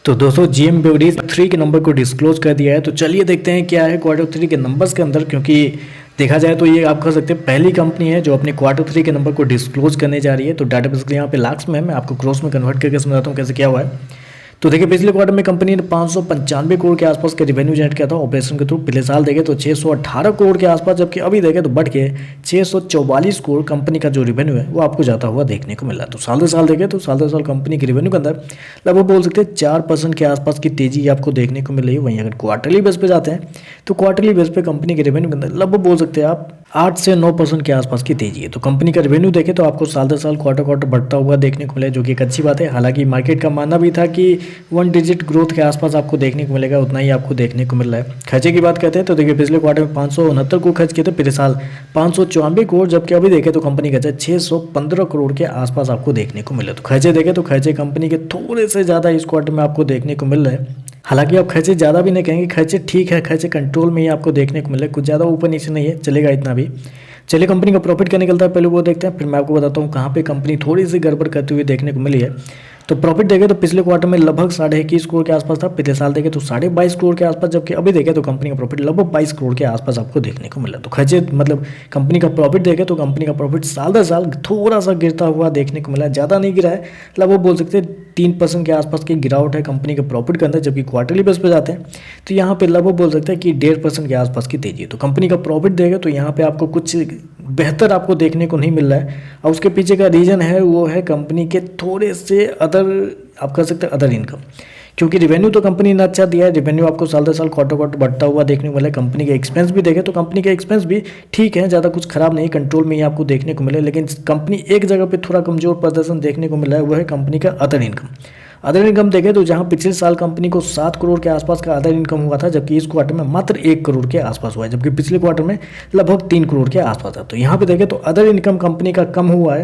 तो दोस्तों GM beverage 3 के नंबर को डिस्क्लोज कर दिया है। तो चलिए देखते हैं क्या है क्वार्टर 3 के नंबर्स के अंदर, क्योंकि देखा जाए तो ये आप कह सकते हैं पहली कंपनी है जो अपने क्वार्टर 3 के नंबर को डिस्क्लोज करने जा रही है। तो डाटा बेसिकली यहाँ पे लाख्स में है, मैं आपको क्रॉस में कन्वर्ट करके समझाता हूँ कैसे क्या हुआ है। तो देखिए पिछले क्वार्टर में कंपनी ने 595 करोड़ के आसपास का रेवेन्यू जनरेट किया था ऑपरेशन के थ्रू। पिछले साल देखे तो 618 करोड़ के आसपास, जबकि अभी देखे तो बढ़ के 644 करोड़ कंपनी का जो रेवेन्यू है वो आपको जाता हुआ देखने को मिल रहा है। तो साल दर साल देखे तो साल दर साल कंपनी के रेवेन्यू के अंदर लगभग बोल सकते हैं 4% के आसपास की तेजी आपको देखने को मिल रही है। वहीं अगर क्वार्टरली बेस पे जाते हैं तो क्वार्टरली बेस पे कंपनी के रेवेन्यू के अंदर लगभग बोल सकते हैं आप 8 से 9% के आसपास की तेजी है। तो कंपनी का रेवेन्यू देखें तो आपको साल दर साल क्वार्टर बढ़ता हुआ देखने को मिला, जो कि एक अच्छी बात है। हालांकि मार्केट का मानना भी था कि 1 डिजिट ग्रोथ के आसपास आपको देखने को मिलेगा, उतना ही आपको देखने को मिल रहा है। खर्चे की बात करते हैं तो देखिए पिछले क्वार्टर में 569 करोड़ खर्च किए थे, पिछले साल 594 करोड़, जबकि अभी देखें तो कंपनी का 615 करोड़ के आसपास आपको देखने को मिले। तो खर्चे देखें तो खर्चे कंपनी के थोड़े से ज़्यादा इस क्वार्टर में आपको देखने को मिल रहे हैं। हालांकि आप खर्चे ज़्यादा भी नहीं कहेंगे, खर्चे ठीक है, खर्चे कंट्रोल में ही आपको देखने को मिले, कुछ ज़्यादा ऊपर नीचे नहीं है, चलेगा इतना भी। चलिए कंपनी का प्रॉफिट क्या निकलता है पहले वो देखते हैं, फिर मैं आपको बताता हूँ कहाँ पे कंपनी थोड़ी सी गड़बड़ करते हुए देखने को मिली है। तो प्रॉफिट देखें तो पिछले क्वार्टर में लगभग 21.5 करोड़ के आसपास था, पिछले साल देखें तो 22.5 करोड़ के आसपास, जबकि अभी देखें तो कंपनी का प्रॉफिट लगभग 22 करोड़ के आसपास आपको देखने को मिला। तो खर्चे मतलब कंपनी का प्रॉफिट देखें तो कंपनी का प्रॉफिट साल दर साल थोड़ा सा गिरता हुआ देखने को मिला, ज़्यादा नहीं गिरा है, लगभग बोल सकते हैं 3% के आसपास की गिरावट है कंपनी के प्रॉफिट के अंदर। जबकि क्वार्टरली बेस पे जाते हैं तो यहाँ पे लगभग बोल सकते हैं कि 1.5% के आसपास की तेजी है। तो कंपनी का प्रॉफिट देखें तो यहाँ पे आपको कुछ बेहतर आपको देखने को नहीं मिल रहा है, और उसके पीछे का रीज़न है वो है कंपनी के थोड़े से अदर, आप कह सकते हैं अदर इनकम। क्योंकि रेवेन्यू तो कंपनी ने अच्छा दिया है, रेवेन्यू आपको साल दर साल क्वार्टर बढ़ता हुआ देखने को मिला है। कंपनी के एक्सपेंस भी देखें तो कंपनी के एक्सपेंस भी ठीक है, ज़्यादा कुछ खराब नहीं, कंट्रोल में ही आपको देखने को मिले। लेकिन कंपनी एक जगह पे थोड़ा कमजोर प्रदर्शन देखने को मिला है, वो है कंपनी का अदर इनकम। अदर इनकम देखें तो जहां पिछले साल कंपनी को 7 करोड़ के आसपास का अदर इनकम हुआ था, जबकि इस क्वार्टर में मात्र 1 करोड़ के आसपास हुआ है, जबकि पिछले क्वार्टर में लगभग 3 करोड़ के आसपास था। तो यहाँ पे देखें तो अदर इनकम कंपनी का कम हुआ है,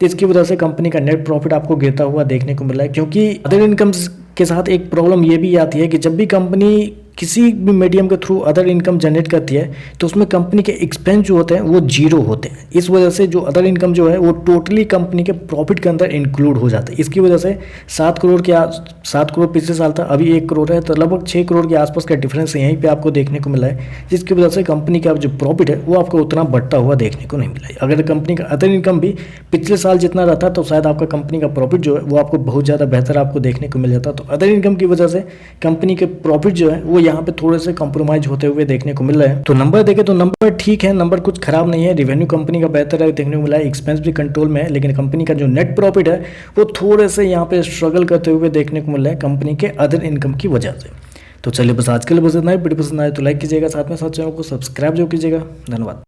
तो इसकी वजह से कंपनी का नेट प्रॉफिट आपको गिरता हुआ देखने को मिला है। क्योंकि अदर इनकम के साथ एक प्रॉब्लम ये भी आती है कि जब भी कंपनी किसी भी मीडियम के थ्रू अदर इनकम जनरेट करती है तो उसमें कंपनी के एक्सपेंस जो होते हैं वो जीरो होते हैं। इस वजह से जो अदर इनकम जो है वो टोटली कंपनी के प्रॉफिट के अंदर इंक्लूड हो जाता है। इसकी वजह से 7 करोड़ पिछले साल था, अभी 1 करोड़ है, तो लगभग 6 करोड़ के आसपास का डिफरेंस यहीं पे आपको देखने को मिला है, जिसकी वजह से कंपनी का जो प्रॉफिट है वो आपको उतना बढ़ता हुआ देखने को नहीं मिला है। अगर कंपनी का अदर इनकम भी पिछले साल जितना रहता तो शायद आपका कंपनी का प्रॉफिट जो है वो आपको बहुत ज़्यादा बेहतर आपको देखने को मिल जाता। तो अदर इनकम की वजह से कंपनी के प्रॉफिट जो है वो यहाँ पे थोड़े से कॉम्प्रोमाइज होते हुए देखने को मिल रहा है। तो नंबर देखें तो नंबर ठीक है, नंबर कुछ खराब नहीं है, रेवेन्यू कंपनी का बेहतर है देखने को मिला है, एक्सपेंस भी कंट्रोल में है, लेकिन कंपनी का जो नेट प्रॉफिट है वो थोड़े से यहाँ पे स्ट्रगल करते हुए देखने को मिल रहा है कंपनी के अदर इनकम की वजह से। तो चलिए बस आज के लिए बस इतना ही। वीडियो पसंद आए तो लाइक कीजिएगा, साथ में साथ चैनल को सब्सक्राइब जो कीजिएगा। धन्यवाद।